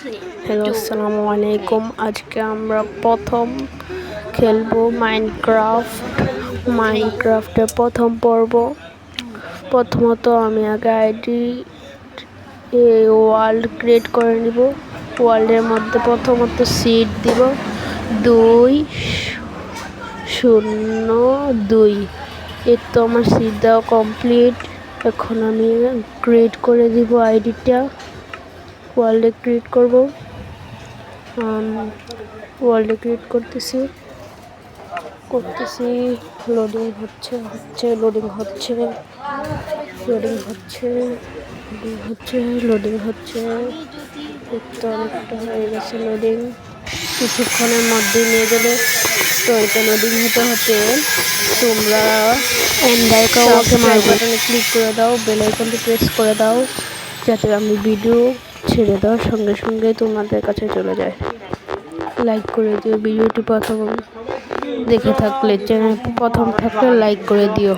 Hello, আসসালামু আলাইকুম। আজকে আমরা প্রথম খেলবো মাইনক্রাফটের প্রথম পর্ব। প্রথমত আমি আগে আইডি ওয়ার্ল্ড ক্রিয়েট করে নিব। ওয়ার্ল্ডের মধ্যে প্রথমত সিড দিব 202। এর তো আমার সিড দেওয়া কমপ্লিট। এখন আমি ক্রিয়েট করে দিব আইডিটা। ওয়ার্ল্ডে ক্রিয়েট করব। ওয়ার্ল্ডে ক্রিয়েট করতেছি। লোডিং হচ্ছে তো অনেকটা হয়ে গেছে লোডিং। কিছুক্ষণের মধ্যে নিয়ে যাবে। তো এটা লোডিং হতে তোমরা সাবস্ক্রাইব বাটনে ক্লিক করে দাও, বেল আইকনটি প্রেস করে দাও, যাতে আমি ভিডিও ছেড়ে দেওয়ার সঙ্গে সঙ্গে তোমাদের কাছে চলে যায়। লাইক করে দিও ভিডিওটি প্রথম দেখে থাকলে, চ্যানেল প্রথম থাকলে লাইক করে দিও।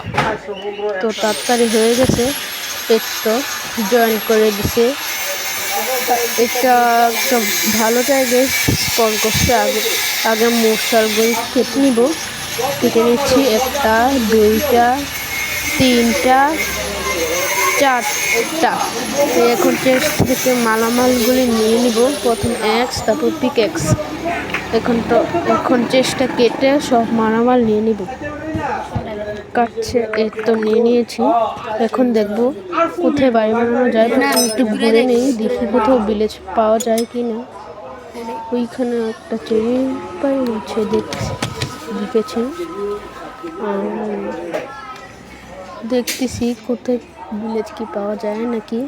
তো তাড়াতাড়ি হয়ে গেছে। একটু জয়েন করে দিছে। এটা একটা ভালো জায়গায় স্পন করছে। আগে মশালগুলি কেটে নিচ্ছি। 1টা 2টা 3টা 4টা। এখন চেস্ট থেকে মালামালগুলি নিয়ে নিব। প্রথম এক্স, তারপর পিকেক্স। এখন চেষ্টা কেটে সব মালামাল নিয়ে নিব। কাটছে, এই তো নিয়ে নিয়েছি। এখন দেখব কোথায় বাড়ি বানানো যায়। একটু ঘুরে নেই, দেখি কোথাও ভিলেজ পাওয়া যায় কি না। ওইখানে একটা চেরি পাই হচ্ছে দেখেছি। দেখতেছি কোথায় ভিলেজ কি পাওয়া যায় নাকি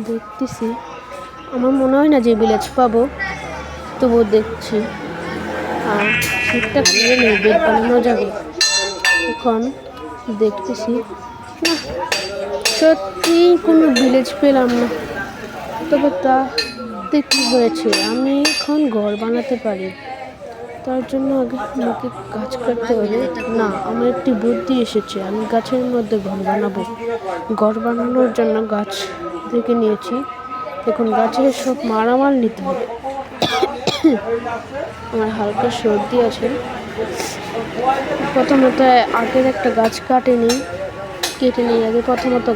দেখতেছি। আমার মনে হয় না যে ভিলেজ পাবো, তবুও দেখছি। শীতটা ঘুরে নেই, বেড বানানো যাবে। এখন দেখতেছি না, সত্যি কোনো ভিলেজ পেলাম না। তবে তাতে কী হয়েছে, আমি এখন ঘর বানাতে পারি। তার জন্য আগে আমাকে গাছ কাটতে হবে না। আমার একটি বুদ্ধি এসেছে, আমি গাছের মধ্যে ঘর বানাবো। ঘর বানানোর জন্য গাছ থেকে নিয়েছি। এখন গাছের সব মালামাল নিতে হবে। আমার হালকা সর্দি আছে। প্রথমত আগের একটা গাছ কেটে নিই আগে। প্রথমত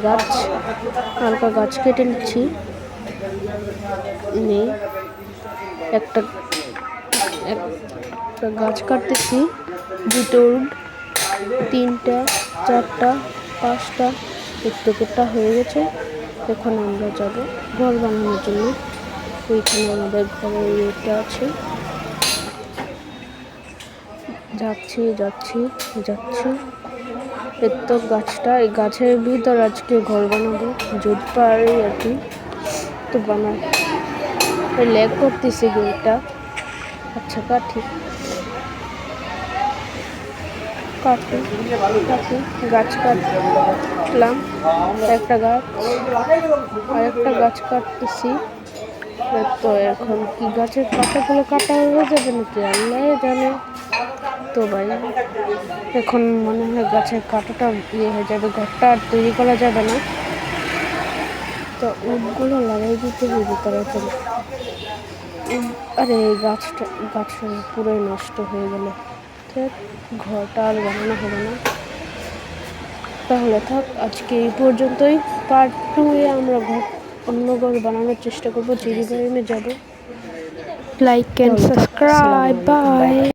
হালকা গাছ কেটে নিচ্ছি। একটা গাছ কাটতেছি। 2টো উড, 3টা 4টা 5টা। একটু কেটে হয়ে গেছে। এখন আমরা যাব ঘর বানানোর জন্য। ওইখানে আমাদের ঘরের ইয়েটা আছে। যাচ্ছি। এই তো এই গাছের ভিতর আজকে ঘর বানাবো, যদি পারি আর কি। তো বানাই ল্যাগ করতেছে গেমটা। আচ্ছা, কাটি গাছ কাটলাম। একটা গাছ, আরেকটা গাছ কাটতেছি। তো এখন কি গাছের পাতাগুলো কাটা হয়ে যাবে নাকি আল্লাহ জানে। তো ভাই এখন মনে হয় গাছের কাঁটাটা হয়ে যাবে, ঘরটা আর তৈরি করা যাবে না। তো উটগুলো লাগাই দিতে হবে তাড়াতাড়ি। আরে গাছটা পুরোই নষ্ট হয়ে গেল। ঘরটা আর বানানো হবে না। তাহলে থাক, আজকে এই পর্যন্তই। পার্ট 2-এ আমরা অন্য ঘর বানানোর চেষ্টা করবো। জেরিবাইমে যাব। Like and subscribe. বাই।